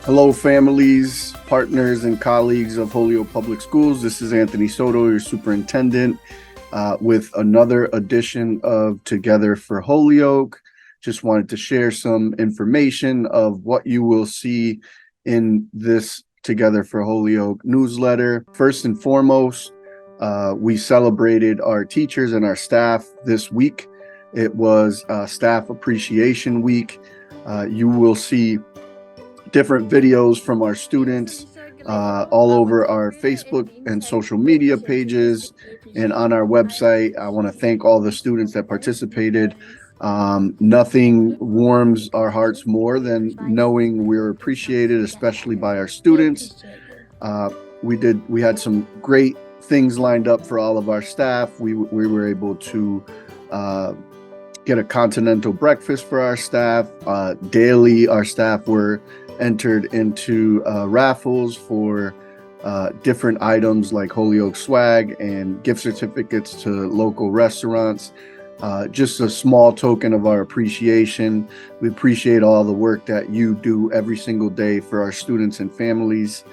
Hello, families, partners, and colleagues of Holyoke Public Schools. This is Anthony Soto, your superintendent, with another edition of Together for Holyoke. Just wanted to share some information of what you will see in this Together for Holyoke newsletter. First and foremost, we celebrated our teachers and our staff this week. It was Staff Appreciation Week. You will see different videos from our students all over our Facebook and social media pages and on our website. I want to thank all the students that participated. Nothing warms our hearts more than knowing we're appreciated, especially by our students. We had some great things lined up for all of our staff. We were able to get a continental breakfast for our staff. Daily, our staff were entered into raffles for different items like Holyoke swag and gift certificates to local restaurants. Just a small token of our appreciation. We appreciate all the work that you do every single day for our students and families.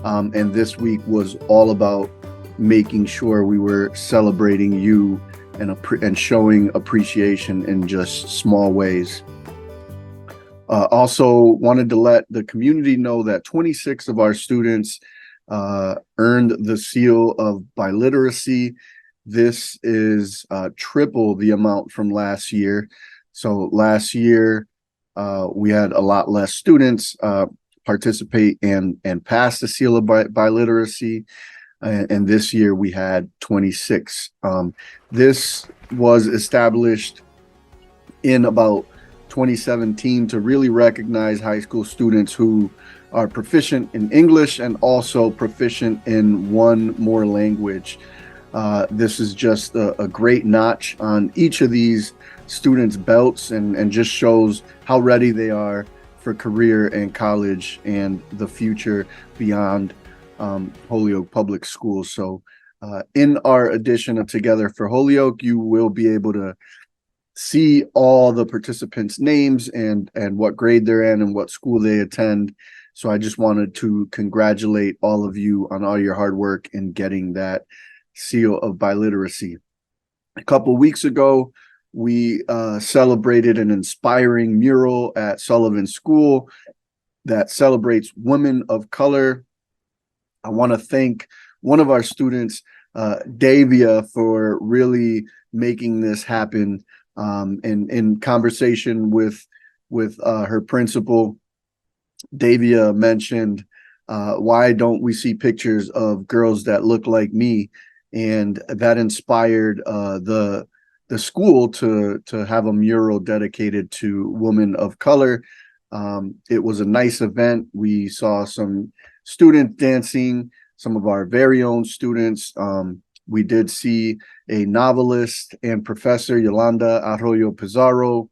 And this week was all about making sure we were celebrating you and showing appreciation in just small ways. Also wanted to let the community know that 26 of our students earned the seal of biliteracy. This is triple the amount from last year. So last year, we had a lot less students participate and pass the seal of biliteracy. And this year we had 26. This was established in about 2017 to really recognize high school students who are proficient in English and also proficient in one more language. This is just a great notch on each of these students' belts and just shows how ready they are for career and college and the future beyond Holyoke Public Schools. So in our edition of Together for Holyoke, you will be able to see all the participants' names and what grade they're in and what school they attend. So I just wanted to congratulate all of you on all your hard work in getting that seal of biliteracy. A couple of weeks ago, we celebrated an inspiring mural at Sullivan School that celebrates women of color. I want to thank one of our students, Davia, for really making this happen. In conversation with her principal, Davia mentioned, why don't we see pictures of girls that look like me? And that inspired the school to have a mural dedicated to women of color. It was a nice event. We saw some students dancing, some of our very own students. We did see a novelist and professor, Yolanda Arroyo Pizarro.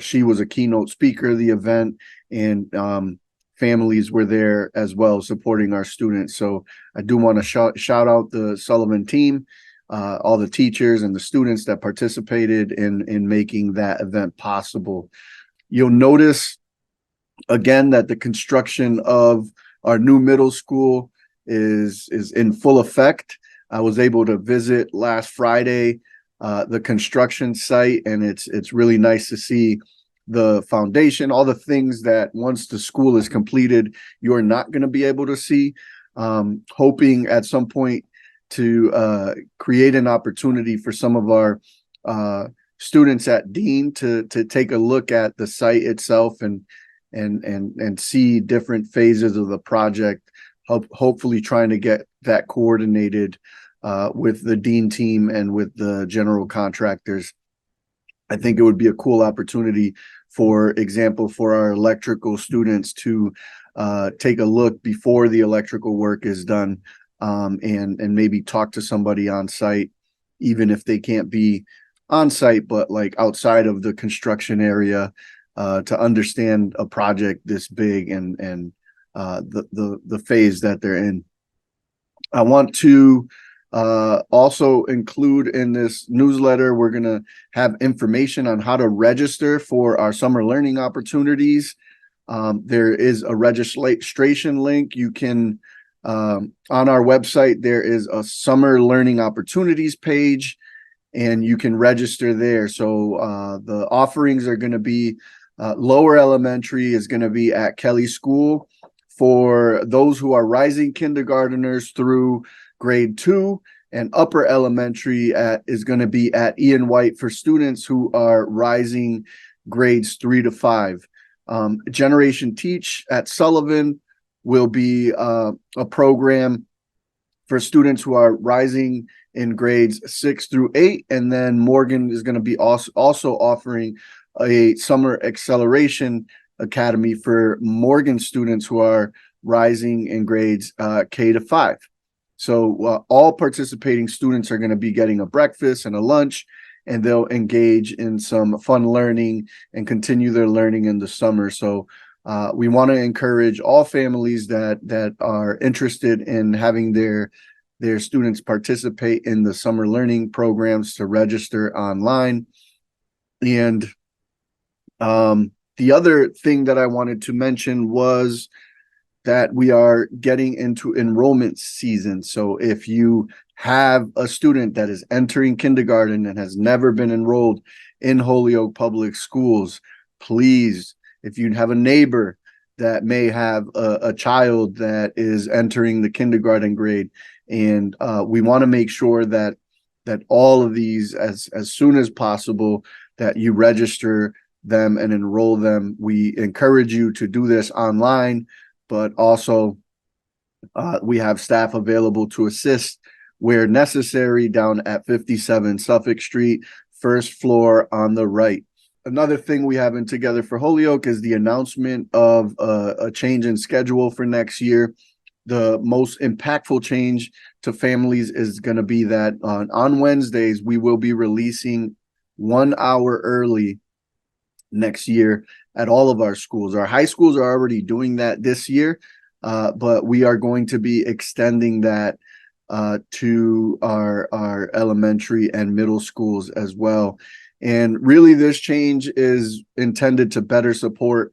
She was a keynote speaker of the event, and families were there as well supporting our students. So I do want to shout out the Sullivan team, all the teachers and the students that participated in making that event possible. You'll notice again that the construction of our new middle school is in full effect. I was able to visit last Friday the construction site, and it's really nice to see the foundation, all the things that once the school is completed, you're not going to be able to see. Hoping at some point to create an opportunity for some of our students at Dean to take a look at the site itself and see different phases of the project. Hopefully trying to get that coordinated with the Dean team and with the general contractors. I think it would be a cool opportunity, for example, for our electrical students to take a look before the electrical work is done, and maybe talk to somebody on site, even if they can't be on site, but like outside of the construction area, to understand a project this big and the phase that they're in. I want to also include in this newsletter, we're going to have information on how to register for our summer learning opportunities. There is a registration link. You can, on our website, there is a summer learning opportunities page, and you can register there. So the offerings are going to be lower elementary is going to be at Kelly School for those who are rising kindergarteners through grade 2, and upper elementary is going to be at Ian White for students who are rising grades 3 to 5. Generation Teach at Sullivan will be a program for students who are rising in grades 6 through 8. And then Morgan is going to be also offering a summer acceleration academy for Morgan students who are rising in grades K to 5. So all participating students are going to be getting a breakfast and a lunch, and they'll engage in some fun learning and continue their learning in the summer. So we want to encourage all families that are interested in having their students participate in the summer learning programs to register online. And the other thing that I wanted to mention was that we are getting into enrollment season. So if you have a student that is entering kindergarten and has never been enrolled in Holyoke Public Schools, please, if you have a neighbor that may have a child that is entering the kindergarten grade, and we want to make sure that all of these, as soon as possible, that you register them and enroll them. We encourage you to do this online, but also we have staff available to assist where necessary down at 57 Suffolk Street, first floor on the right. Another thing we have in Together for Holyoke is the announcement of a change in schedule for next year. The most impactful change to families is going to be that on Wednesdays, we will be releasing 1 hour early next year at all of our schools. Our high schools are already doing that this year, but we are going to be extending that to our elementary and middle schools as well. And really, this change is intended to better support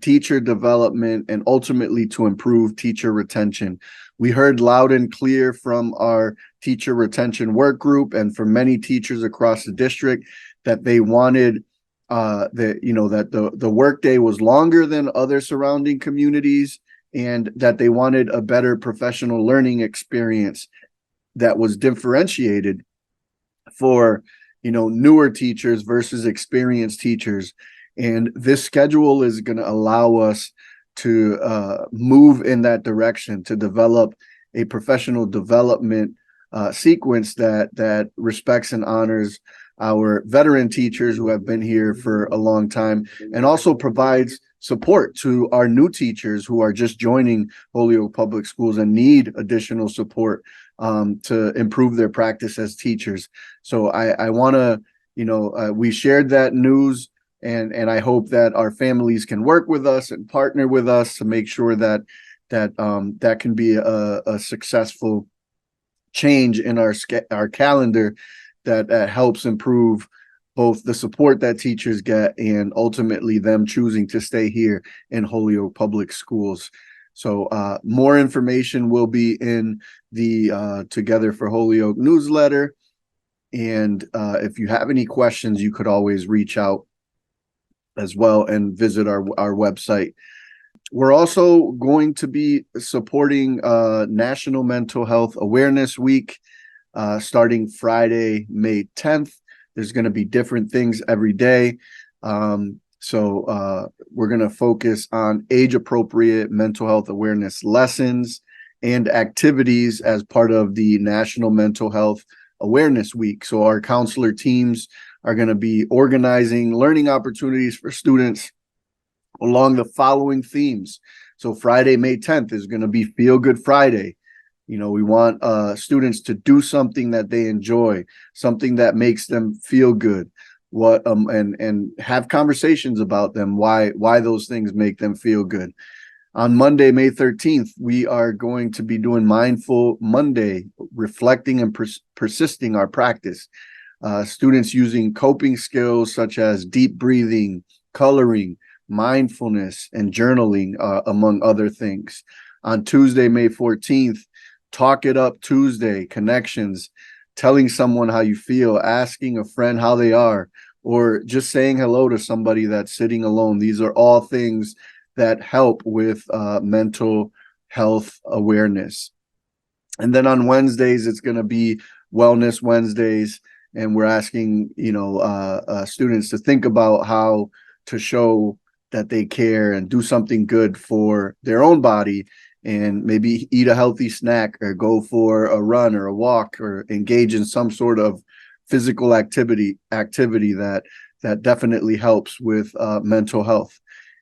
teacher development and ultimately to improve teacher retention. We heard loud and clear from our teacher retention work group and from many teachers across the district that they wanted that the workday was longer than other surrounding communities, and that they wanted a better professional learning experience that was differentiated for newer teachers versus experienced teachers. And this schedule is going to allow us to move in that direction, to develop a professional development sequence that respects and honors our veteran teachers who have been here for a long time, and also provides support to our new teachers who are just joining Holyoke Public Schools and need additional support to improve their practice as teachers. So I want to, we shared that news, and I hope that our families can work with us and partner with us to make sure that can be a successful change in our calendar that helps improve both the support that teachers get and ultimately them choosing to stay here in Holyoke Public Schools. So more information will be in the Together for Holyoke newsletter. And if you have any questions, you could always reach out as well and visit our website. We're also going to be supporting National Mental Health Awareness Week starting Friday, May 10th. There's going to be different things every day. So we're going to focus on age-appropriate mental health awareness lessons and activities as part of the National Mental Health Awareness Week. So our counselor teams are going to be organizing learning opportunities for students along the following themes. So Friday, May 10th is going to be Feel Good Friday. We want students to do something that they enjoy, something that makes them feel good, and have conversations about them, why those things make them feel good. On Monday, May 13th, we are going to be doing Mindful Monday, reflecting and persisting our practice. Students using coping skills such as deep breathing, coloring, mindfulness, and journaling, among other things. On Tuesday, May 14th, Talk It Up Tuesday, connections, telling someone how you feel, asking a friend how they are, or just saying hello to somebody that's sitting alone. These are all things that help with mental health awareness. And then on Wednesdays, it's going to be Wellness Wednesdays, and we're asking, students to think about how to show that they care and do something good for their own body, and maybe eat a healthy snack or go for a run or a walk or engage in some sort of physical activity that definitely helps with mental health.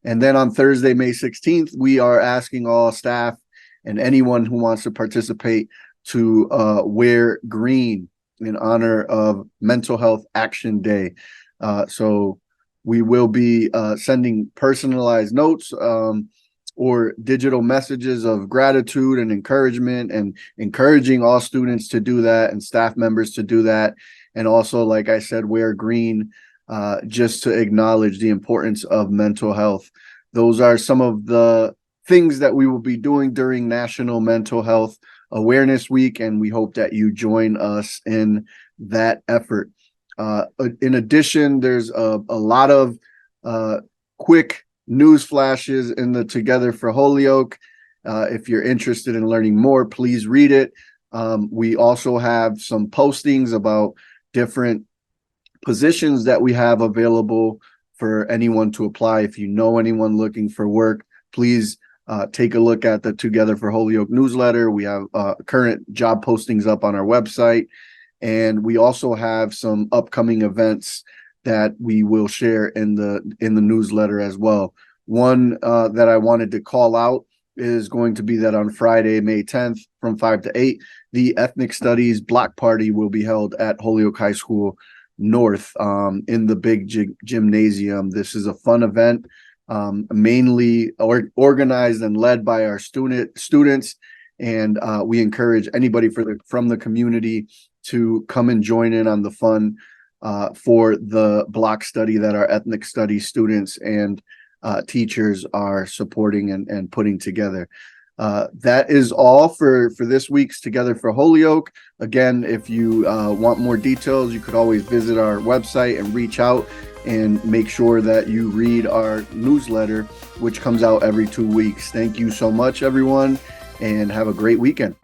And then on Thursday, May 16th, we are asking all staff and anyone who wants to participate to wear green in honor of Mental Health Action Day. So we will be sending personalized notes or digital messages of gratitude and encouragement, and encouraging all students to do that and staff members to do that. And also, like I said, wear green just to acknowledge the importance of mental health. Those are some of the things that we will be doing during National Mental Health Awareness Week, and we hope that you join us in that effort. In addition, there's a lot of quick news flashes in the Together for Holyoke. If you're interested in learning more, please read it. We also have some postings about different positions that we have available for anyone to apply. If you know anyone looking for work, please take a look at the Together for Holyoke newsletter. We have current job postings up on our website, and we also have some upcoming events that we will share in the newsletter as well. One that I wanted to call out is going to be that on Friday, May 10th from 5 to 8, the Ethnic Studies Block Party will be held at Holyoke High School North in the big gymnasium. This is a fun event, mainly organized and led by our students, and we encourage anybody from the community to come and join in on the fun for the block study that our ethnic studies students and teachers are supporting and putting together. That is all for this week's Together for Holyoke. Again, if you want more details, you could always visit our website and reach out and make sure that you read our newsletter, which comes out every 2 weeks. Thank you so much, everyone, and have a great weekend.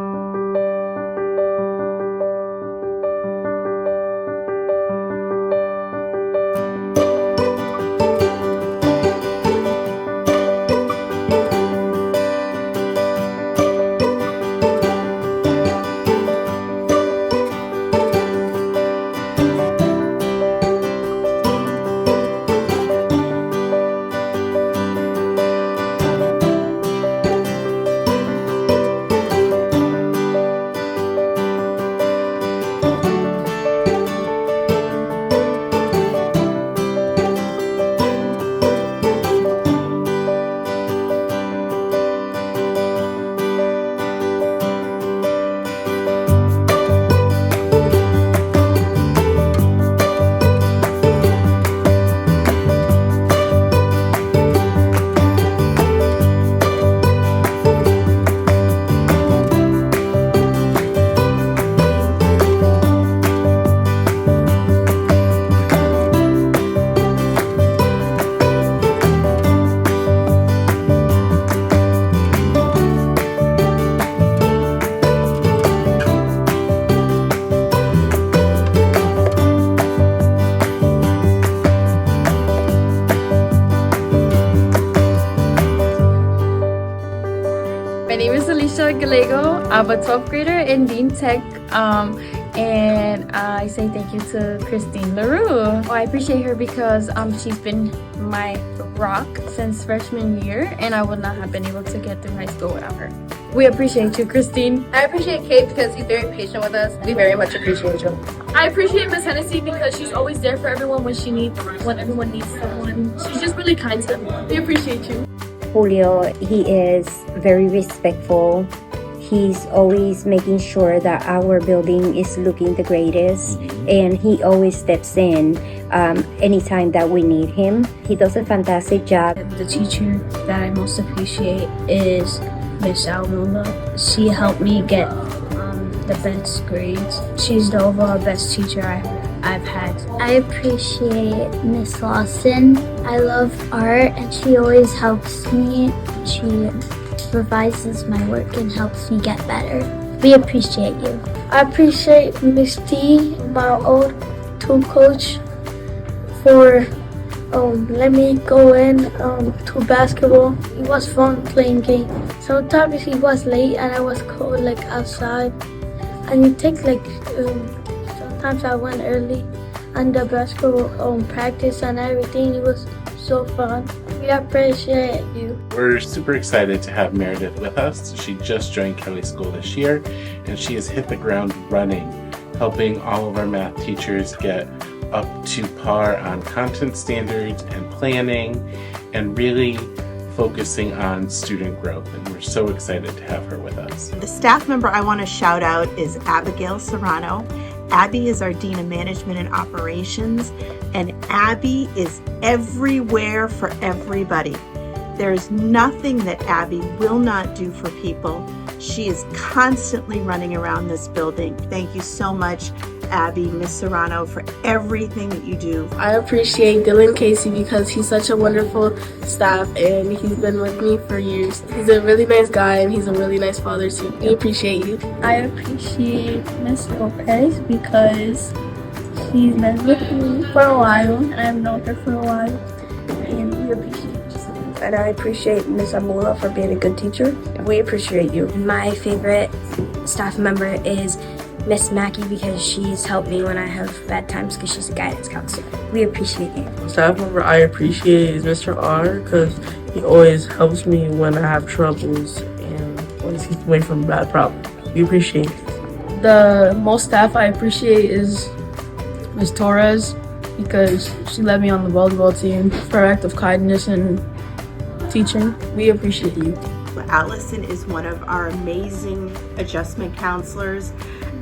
Gallego. I'm a 12th grader in Dean Tech, and I say thank you to Christine LaRue. I appreciate her because she's been my rock since freshman year, and I would not have been able to get through high school without her. We appreciate you, Christine. I appreciate Kate because he's very patient with us. We very much appreciate you. I appreciate Miss Hennessy because she's always there for everyone when everyone needs someone. She's just really kind to them. We appreciate you. Julio, he is very respectful. He's always making sure that our building is looking the greatest, and he always steps in anytime that we need him. He does a fantastic job. The teacher that I most appreciate is Miss Almula. She helped me get the best grades. She's the overall best teacher I've had. I appreciate Miss Lawson. I love art and she always helps me. She revises my work and helps me get better. We appreciate you. I appreciate Miss T, my old tool coach, for let me go in to basketball. It was fun playing game. Sometimes he was late and I was cold like outside. And it takes like sometimes I went early and the basketball practice and everything. It was so fun. We appreciate you. We're super excited to have Meredith with us. She just joined Kelly School this year and she has hit the ground running, helping all of our math teachers get up to par on content standards and planning and really focusing on student growth, and we're so excited to have her with us. The staff member I want to shout out is Abigail Serrano. Abby is our Dean of Management and Operations, and Abby is everywhere for everybody. There's nothing that Abby will not do for people. She is constantly running around this building. Thank you so much, Abby, Miss Serrano, for everything that you do. I appreciate Dylan Casey because he's such a wonderful staff and he's been with me for years. He's a really nice guy and he's a really nice father too. We appreciate you. I appreciate Miss Lopez because she's been with me for a while and I've known her for a while, and we appreciate you. And I appreciate Miss Amula for being a good teacher. We appreciate you. My favorite staff member is Miss Mackey because she's helped me when I have bad times because she's a guidance counselor. We appreciate you. Staff member I appreciate is Mr. R because he always helps me when I have troubles and always keeps me away from bad problems. We appreciate it. The most staff I appreciate is Miss Torres because she led me on the volleyball team for her act of kindness and teaching. We appreciate you. Allison is one of our amazing adjustment counselors.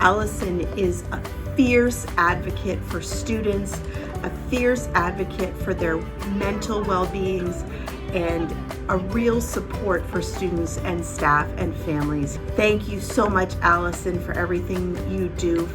Allison is a fierce advocate for students, a fierce advocate for their mental well-beings, and a real support for students and staff and families. Thank you so much, Allison, for everything you do.